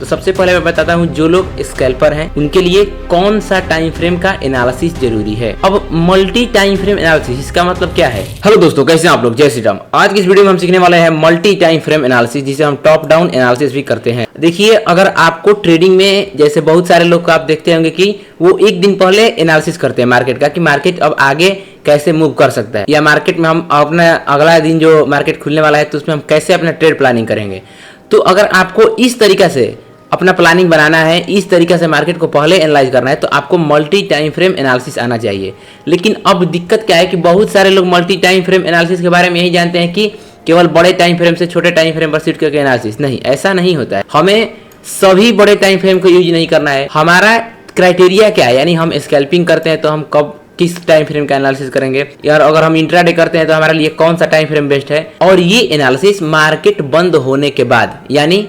तो सबसे पहले मैं बताता हूँ जो लोग स्कैल्पर हैं उनके लिए कौन सा टाइम फ्रेम का एनालिसिस जरूरी है। अब मल्टी टाइम फ्रेम एनालिसिस इसका मतलब क्या है। हेलो दोस्तों, कैसे हैं आप लोग। जय श्री राम। आज की इस वीडियो में हम सीखने वाले हैं मल्टी टाइम फ्रेम एनालिसिस, जिसे हम टॉप डाउन एनालिसिस भी करते हैं। देखिए, अगर आपको ट्रेडिंग में जैसे बहुत सारे लोग को आप देखते होंगे कि वो एक दिन पहले एनालिसिस करते हैं मार्केट का, कि मार्केट अब आगे कैसे मूव कर सकता है, या मार्केट में हम अपना अगला दिन जो मार्केट खुलने वाला है तो उसमें हम कैसे अपना ट्रेड प्लानिंग करेंगे। तो अगर आपको इस तरीका से अपना प्लानिंग बनाना है, इस तरीके से मार्केट को पहले एनालाइज करना है, तो आपको मल्टी टाइम फ्रेम एनालिसिस आना चाहिए। लेकिन अब दिक्कत क्या है कि बहुत सारे लोग मल्टी टाइम फ्रेम एनालिसिस के बारे में यही जानते हैं कि केवल बड़े टाइम फ्रेम से छोटे टाइम फ्रेम पर शिफ्ट करके एनालिसिस। नहीं, ऐसा नहीं होता है। हमें सभी बड़े टाइम फ्रेम को यूज नहीं करना है। हमारा क्राइटेरिया क्या है, यानी हम स्कैल्पिंग करते हैं तो हम कब किस टाइम फ्रेम का एनालिसिस करेंगे, यार अगर हम इंट्राडे करते हैं तो हमारे लिए कौन सा टाइम फ्रेम बेस्ट है। और ये एनालिसिस मार्केट बंद होने के बाद, यानी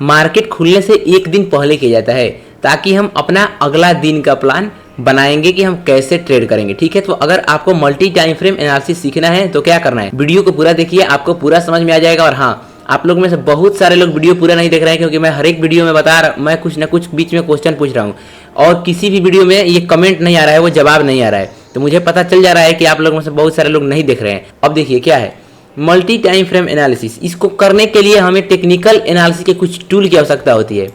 मार्केट खुलने से एक दिन पहले किया जाता है, ताकि हम अपना अगला दिन का प्लान बनाएंगे कि हम कैसे ट्रेड करेंगे। ठीक है, तो अगर आपको मल्टी टाइम फ्रेम एनालिसिस सीखना है तो क्या करना है, वीडियो को पूरा देखिए, आपको पूरा समझ में आ जाएगा। और हाँ, आप लोग में से बहुत सारे लोग वीडियो पूरा नहीं देख रहे हैं, क्योंकि मैं हर एक वीडियो में मैं कुछ ना कुछ बीच में क्वेश्चन पूछ रहा हूँ, और किसी भी वीडियो में ये कमेंट नहीं आ रहा है, वो जवाब नहीं आ रहा है। तो मुझे पता चल जा रहा है कि आप लोगों में से बहुत सारे लोग नहीं देख रहे हैं। अब देखिए क्या है मल्टी टाइम फ्रेम एनालिसिस। इसको करने के लिए हमें टेक्निकल एनालिसिस के कुछ टूल की आवश्यकता होती है।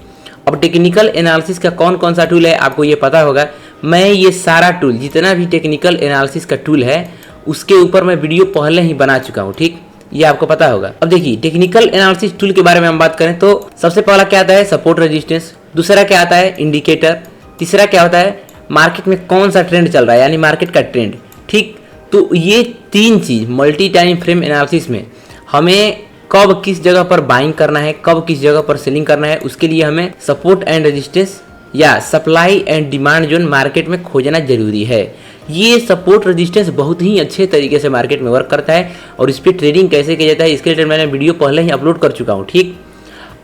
अब टेक्निकल एनालिसिस का कौन कौन सा टूल है आपको ये पता होगा। मैं ये सारा टूल, जितना भी टेक्निकल एनालिसिस का टूल है, उसके ऊपर मैं वीडियो पहले ही बना चुका हूँ। ठीक, ये आपको पता होगा। अब देखिए, टेक्निकल एनालिसिस टूल के बारे में हम बात करें तो सबसे पहला क्या आता है, सपोर्ट रेजिस्टेंस। दूसरा क्या आता है, इंडिकेटर। तीसरा क्या होता है, मार्केट में कौन सा ट्रेंड चल रहा है, यानी मार्केट का ट्रेंड। ठीक, तो ये तीन चीज मल्टी टाइम फ्रेम एनालिसिस में हमें कब किस जगह पर बाइंग करना है, कब किस जगह पर सेलिंग करना है, उसके लिए हमें सपोर्ट एंड रेजिस्टेंस या supply and demand zone market में खोजना जरूरी है। ये सपोर्ट रेजिस्टेंस बहुत ही अच्छे तरीके से मार्केट में वर्क करता है, और इस पर ट्रेडिंग कैसे किया जाता है इसके लिए मैंने वीडियो पहले ही अपलोड कर चुका हूँ। ठीक,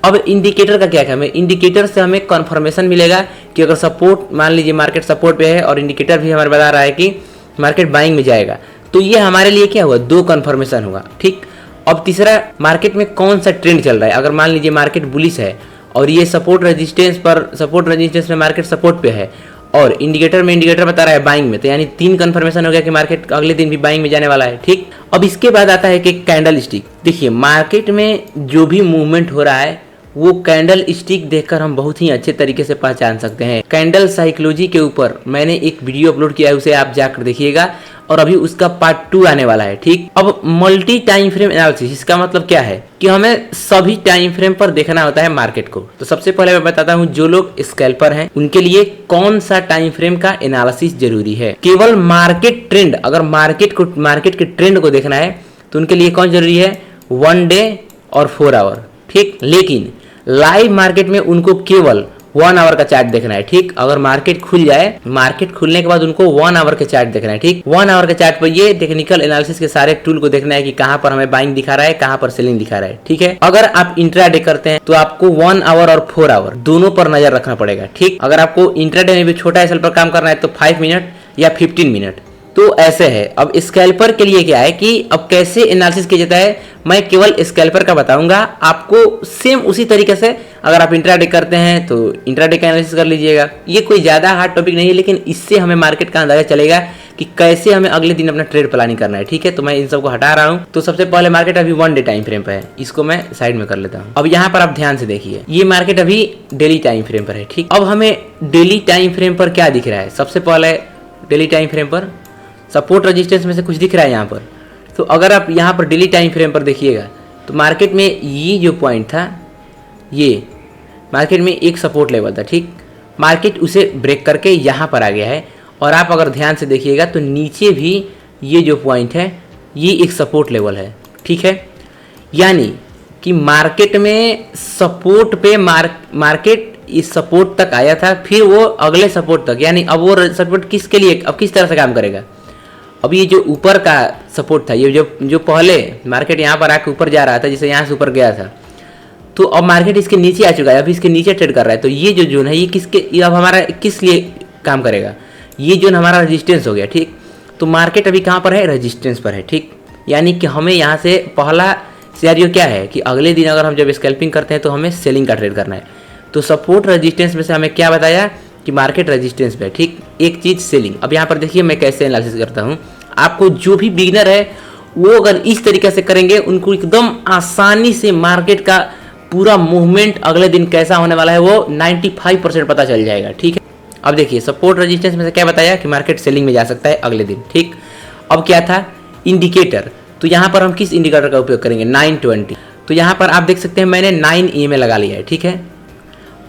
अब इंडिकेटर का क्या है, इंडिकेटर से हमें कन्फर्मेशन मिलेगा कि अगर सपोर्ट, मान लीजिए मार्केट सपोर्ट पे है और इंडिकेटर भी हमारे बता रहा है कि मार्केट बाइंग में जाएगा, तो ये हमारे लिए क्या हुआ, दो कन्फर्मेशन होगा। ठीक, अब तीसरा, मार्केट में कौन सा ट्रेंड चल रहा है। अगर मान लीजिए मार्केट बुलिश है और ये सपोर्ट रेजिस्टेंस में मार्केट सपोर्ट पे है, और इंडिकेटर बता रहा है बाइंग में, तो यानी तीन कन्फर्मेशन हो गया कि मार्केट अगले दिन भी बाइंग में जाने वाला है। ठीक, अब इसके बाद आता है कि कैंडल स्टिक। देखिए, मार्केट में जो भी मूवमेंट हो रहा है वो कैंडल स्टिक देखकर हम बहुत ही अच्छे तरीके से पहचान सकते हैं। कैंडल साइकोलॉजी के ऊपर मैंने एक वीडियो अपलोड किया है, उसे आप जाकर देखिएगा, और अभी उसका पार्ट 2 आने वाला है। ठीक, अब मल्टी टाइम फ्रेम एनालिसिस इसका मतलब क्या है कि हमें सभी टाइम फ्रेम पर देखना होता है मार्केट को। तो सबसे पहले मैं बताता हूँ जो लोग स्कैल्पर हैं उनके लिए कौन सा टाइम फ्रेम का एनालिसिस जरूरी है। केवल मार्केट ट्रेंड, अगर मार्केट के ट्रेंड को देखना है तो उनके लिए कौन जरूरी है, 1 डे और 4 आवर। ठीक, लेकिन लाइव मार्केट में उनको केवल 1 आवर का चार्ट देखना है। ठीक, अगर मार्केट खुल जाए, मार्केट खुलने के बाद उनको 1 आवर का चार्ट देखना है। ठीक, 1 आवर के चार्ट पर ये टेक्निकल एनालिसिस के सारे टूल को देखना है कि कहां पर हमें बाइंग दिखा रहा है, कहां पर सेलिंग दिखा रहा है। ठीक है, अगर आप इंट्राडे करते हैं तो आपको 1 आवर और 4 आवर दोनों पर नजर रखना पड़ेगा। ठीक, अगर आपको इंट्राडे में भी छोटा एसएल पर काम करना है तो 5 मिनट या 15 मिनट। तो ऐसे है। अब स्कैल्पर के लिए क्या है कि अब कैसे एनालिसिस किया जाता है, मैं केवल स्कैल्पर का बताऊंगा। आपको सेम उसी तरीके से अगर आप इंट्राडे करते हैं तो इंट्राडे का एनालिसिस कर लीजिएगा। ये कोई ज़्यादा हार्ड टॉपिक नहीं है, लेकिन इससे हमें मार्केट का अंदाजा चलेगा कि कैसे हमें अगले दिन अपना ट्रेड प्लानिंग करना है। ठीक है, तो मैं इन सबको हटा रहा हूँ। तो सबसे पहले मार्केट अभी 1 डे टाइम फ्रेम पर है, इसको मैं साइड में कर लेता हूँ। अब यहाँ पर आप ध्यान से देखिए, ये मार्केट अभी डेली टाइम फ्रेम पर है। ठीक, अब हमें डेली टाइम फ्रेम पर क्या दिख रहा है, सबसे पहले डेली टाइम फ्रेम पर सपोर्ट रेजिस्टेंस में से कुछ दिख रहा है यहाँ पर। तो अगर आप यहाँ पर डेली टाइम फ्रेम पर देखिएगा तो मार्केट में ये जो पॉइंट था, ये मार्केट में एक सपोर्ट लेवल था। ठीक, मार्केट उसे ब्रेक करके यहाँ पर आ गया है, और आप अगर ध्यान से देखिएगा तो नीचे भी ये जो पॉइंट है ये एक सपोर्ट लेवल है। ठीक है, यानी कि मार्केट में सपोर्ट पे मार्केट इस सपोर्ट तक आया था, फिर वो अगले सपोर्ट तक, यानी अब वो सपोर्ट किसके लिए, अब किस तरह से काम करेगा। अब ये जो ऊपर का सपोर्ट था, ये जो पहले मार्केट यहाँ पर आके ऊपर जा रहा था, जैसे यहाँ से ऊपर गया था, तो अब मार्केट इसके नीचे आ चुका है, अभी इसके नीचे ट्रेड कर रहा है। तो ये जो जोन है ये अब हमारा किस लिए काम करेगा, ये जोन हमारा रेजिस्टेंस हो गया। ठीक, तो मार्केट अभी कहाँ पर है, रेजिस्टेंस पर है। ठीक, यानी कि हमें यहाँ से पहला सिनेरियो क्या है कि अगले दिन अगर हम जब स्कैल्पिंग करते हैं तो हमें सेलिंग का ट्रेड करना है। तो सपोर्ट रेजिस्टेंस में से हमें क्या बताया कि मार्केट रेजिस्टेंस पे, ठीक। एक चीज़ सेलिंग। अब यहाँ पर देखिए मैं कैसे एनालिसिस करता हूँ। आपको जो भी बिगिनर है वो अगर इस तरीके से करेंगे, उनको एकदम आसानी से मार्केट का पूरा मूवमेंट अगले दिन कैसा होने वाला है वो 95% पता चल जाएगा, ठीक है। अब देखिए सपोर्ट रेजिस्टेंस में से क्या बताया कि मार्केट सेलिंग में जा सकता है अगले दिन, ठीक। अब क्या था इंडिकेटर, तो यहाँ पर हम किस इंडिकेटर का उपयोग करेंगे 920। तो यहाँ पर आप देख सकते हैं मैंने 9 EMA लगा लिया है, ठीक है।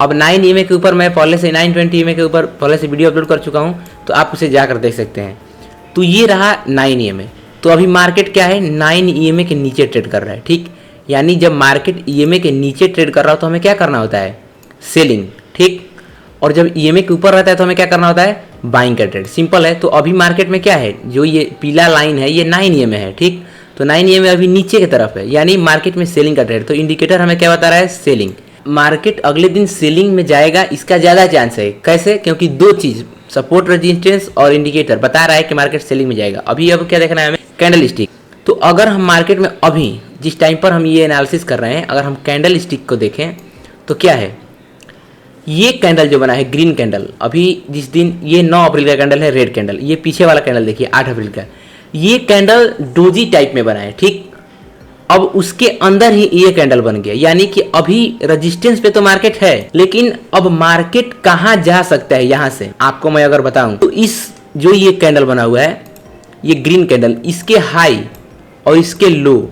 अब 9 EMA के ऊपर मैं पहले से 920 EMA के ऊपर पहले से वीडियो अपलोड कर चुका हूँ, तो आप उसे जाकर देख सकते हैं। तो ये रहा 9 EMA। तो अभी मार्केट क्या है 9 EMA के नीचे ट्रेड कर रहा है, ठीक। यानी जब मार्केट EMA के नीचे ट्रेड कर रहा हो तो हमें क्या करना होता है सेलिंग, ठीक। और जब EMA के ऊपर रहता है तो हमें क्या करना होता है बाइंग का ट्रेड, सिंपल है। तो अभी मार्केट में क्या है, जो ये पीला लाइन है ये 9 EMA है, ठीक। तो 9 EMA अभी नीचे की तरफ है, यानी मार्केट में सेलिंग का ट्रेड। तो इंडिकेटर हमें क्या बता रहा है सेलिंग। मार्केट अगले दिन सेलिंग में जाएगा इसका ज़्यादा चांस है। कैसे, क्योंकि दो चीज़ सपोर्ट रेजिस्टेंस और इंडिकेटर बता रहा है कि मार्केट सेलिंग में जाएगा। अभी अब क्या देखना है हमें कैंडल स्टिक। तो अगर हम मार्केट में अभी जिस टाइम पर हम ये एनालिसिस कर रहे हैं, अगर हम कैंडल स्टिक को देखें तो क्या है, ये कैंडल जो बना है ग्रीन कैंडल, अभी जिस दिन ये 9 अप्रैल का कैंडल है रेड कैंडल, ये पीछे वाला कैंडल देखिए 8 अप्रैल का, ये कैंडल डोजी टाइप में बना है, ठीक। अब उसके अंदर ही ये कैंडल बन गया, यानी कि अभी रेजिस्टेंस पे तो मार्केट है, लेकिन अब मार्केट कहाँ जा सकता है यहाँ से आपको मैं अगर बताऊं तो इस जो ये कैंडल बना हुआ है ये ग्रीन कैंडल, इसके हाई और इसके लो,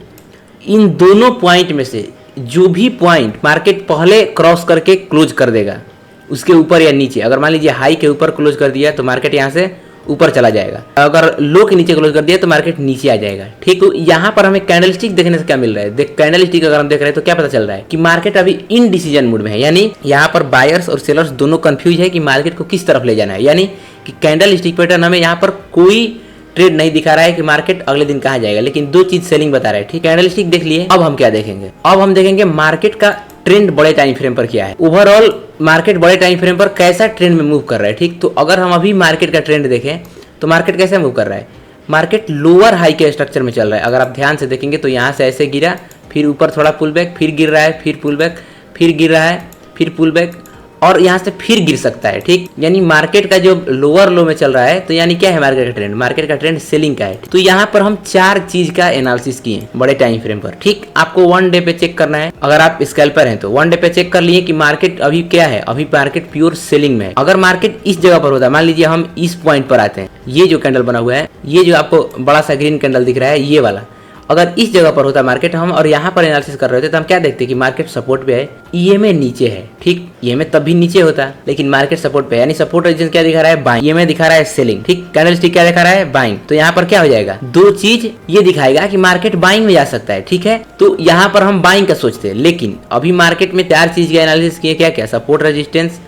इन दोनों पॉइंट में से जो भी पॉइंट मार्केट पहले क्रॉस करके क्लोज कर देगा उसके ऊपर या नीचे, अगर मान लीजिए हाई के ऊपर क्लोज कर दिया तो मार्केट यहाँ से ऊपर चला जाएगा, अगर लो के नीचे क्लोज कर दिया तो मार्केट नीचे आ जाएगा, ठीक। तो यहाँ पर हमें कैंडल स्टिक देखने से क्या मिल रहा है, देख कैंडल स्टिक अगर हम देख रहे हैं तो क्या पता चल रहा है कि मार्केट अभी इन डिसीजन मूड में है, यानी यहाँ पर बायर्स और सेलर्स दोनों कंफ्यूज है कि मार्केट को किस तरफ ले जाना है। यानी कि कैंडल स्टिक पैटर्न हमें यहाँ पर कोई ट्रेड नहीं दिखा रहा है कि मार्केट अगले दिन कहाँ जाएगा, लेकिन दो चीज सेलिंग बता रहा है, ठीक। कैंडल स्टिक देख लिए। अब हम क्या देखेंगे, अब हम देखेंगे मार्केट का ट्रेंड बड़े टाइम फ्रेम पर क्या है, ओवरऑल मार्केट बड़े टाइम फ्रेम पर कैसा ट्रेंड में मूव कर रहा है, ठीक। तो अगर हम अभी मार्केट का ट्रेंड देखें तो मार्केट कैसे मूव कर रहा है, मार्केट लोअर हाई के स्ट्रक्चर में चल रहा है। अगर आप ध्यान से देखेंगे तो यहाँ से ऐसे गिरा, फिर ऊपर थोड़ा पुल बैक, फिर गिर रहा है, फिर पुल बैक, फिर गिर रहा है, फिर पुल बैक, और यहाँ से फिर गिर सकता है, ठीक। यानी मार्केट का जो लोअर लो में चल रहा है, तो यानी क्या है मार्केट का ट्रेंड, मार्केट का ट्रेंड सेलिंग का है। तो यहाँ पर हम 4 चीज का एनालिसिस किए बड़े टाइम फ्रेम पर, ठीक। आपको 1 डे पे चेक करना है, अगर आप स्कैल्पर हैं तो 1 डे पे चेक कर लिए कि मार्केट अभी क्या है, अभी मार्केट प्योर सेलिंग में है। अगर मार्केट इस जगह पर होता है, मान लीजिए हम इस पॉइंट पर आते हैं, ये जो कैंडल बना हुआ है, ये जो आपको बड़ा सा ग्रीन कैंडल दिख रहा है ये वाला, अगर इस जगह पर होता मार्केट हम और यहाँ पर एनालिसिस कर रहे होते तो हम क्या देखते कि मार्केट सपोर्ट पे है, ईएमए नीचे है, ठीक। ईएमए तब भी नीचे होता लेकिन मार्केट सपोर्ट पे है, यानी सपोर्ट रेजिस्टेंस क्या दिखा रहा है बाइंग, ईएमए दिखा रहा है सेलिंग, ठीक। कैंडल स्टिक क्या दिखा रहा है बाइंग। तो यहाँ पर क्या हो जाएगा, दो चीज ये दिखाएगा कि मार्केट बाइंग में जा सकता है, ठीक है। तो यहाँ पर हम बाइंग का सोचते हैं, लेकिन अभी मार्केट में 4 चीज का एनालिसिस किए, क्या क्या, सपोर्ट रेजिस्टेंस,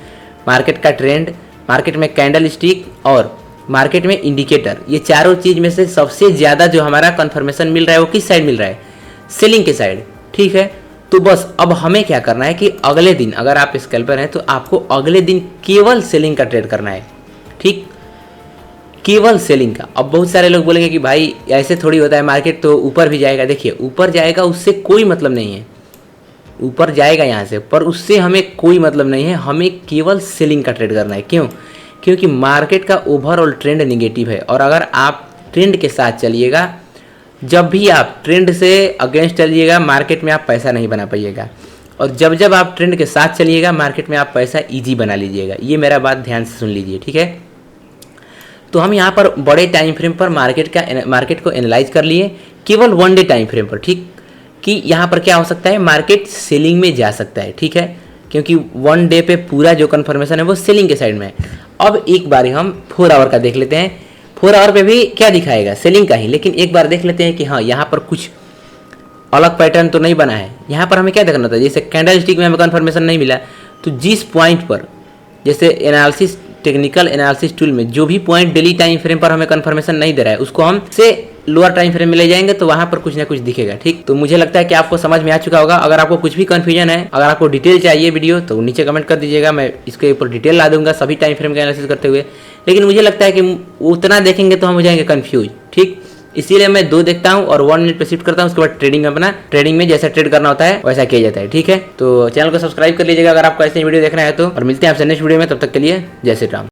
मार्केट का ट्रेंड, मार्केट में कैंडल स्टिक और मार्केट में इंडिकेटर। ये चारों चीज में से सबसे ज्यादा जो हमारा कंफर्मेशन मिल रहा है वो किस साइड मिल रहा है, सेलिंग के साइड, ठीक है। तो बस अब हमें क्या करना है कि अगले दिन अगर आप स्कैल्पर हैं तो आपको अगले दिन केवल सेलिंग का ट्रेड करना है, ठीक, केवल सेलिंग का। अब बहुत सारे लोग बोलेंगे कि भाई ऐसे थोड़ी होता है, मार्केट तो ऊपर भी जाएगा। देखिए ऊपर जाएगा उससे कोई मतलब नहीं है, ऊपर जाएगा यहाँ से, पर उससे हमें कोई मतलब नहीं है, हमें केवल सेलिंग का ट्रेड करना है। क्यों, क्योंकि मार्केट का ओवरऑल ट्रेंड निगेटिव है, और अगर आप ट्रेंड के साथ चलिएगा, जब भी आप ट्रेंड से अगेंस्ट चलिएगा मार्केट में आप पैसा नहीं बना पाइएगा, और जब जब आप ट्रेंड के साथ चलिएगा मार्केट में आप पैसा इजी बना लीजिएगा। ये मेरा बात ध्यान से सुन लीजिए, ठीक है। तो हम यहाँ पर बड़े टाइम फ्रेम पर मार्केट को एनालाइज कर लिए केवल 1 डे टाइम फ्रेम पर, ठीक, कि यहाँ पर क्या हो सकता है, मार्केट सेलिंग में जा सकता है, ठीक है, क्योंकि 1 डे पे पूरा जो कन्फर्मेशन है वो सेलिंग के साइड में है। अब एक बार हम 4 आवर का देख लेते हैं, 4 आवर पे भी क्या दिखाएगा, सेलिंग का ही, लेकिन एक बार देख लेते हैं कि हाँ यहाँ पर कुछ अलग पैटर्न तो नहीं बना है। यहाँ पर हमें क्या देखना था, जैसे कैंडल स्टिक में हमें कन्फर्मेशन नहीं मिला, तो जिस पॉइंट पर जैसे एनालिसिस टेक्निकल एनालिसिस टूल में जो भी पॉइंट डेली टाइम फ्रेम पर हमें कन्फर्मेशन नहीं दे रहा है उसको हम से लोअर टाइम फ्रेम में ले जाएंगे, तो वहां पर कुछ ना कुछ दिखेगा, ठीक। तो मुझे लगता है कि आपको समझ में आ चुका होगा। अगर आपको कुछ भी कंफ्यूजन है, अगर आपको डिटेल चाहिए वीडियो, तो नीचे कमेंट कर दीजिएगा, मैं इसके ऊपर डिटेल ला दूंगा सभी टाइम फ्रेम का एनालिसिस करते हुए। लेकिन मुझे लगता है कि उतना देखेंगे तो हम हो जाएंगे कन्फ्यूज, ठीक। इसीलिए मैं 2 देखता हूँ और 1 मिनट पे शिफ्ट करता हूँ। उसके बाद ट्रेडिंग में अपना ट्रेडिंग में जैसा ट्रेड करना होता है वैसा किया जाता है। ठीक है, तो चैनल को सब्सक्राइब कर लीजिएगा अगर आपको ऐसे वीडियो देखना है तो। और मिलते हैं आपसे नेक्स्ट वीडियो में, तब तक के लिए जय श्री राम।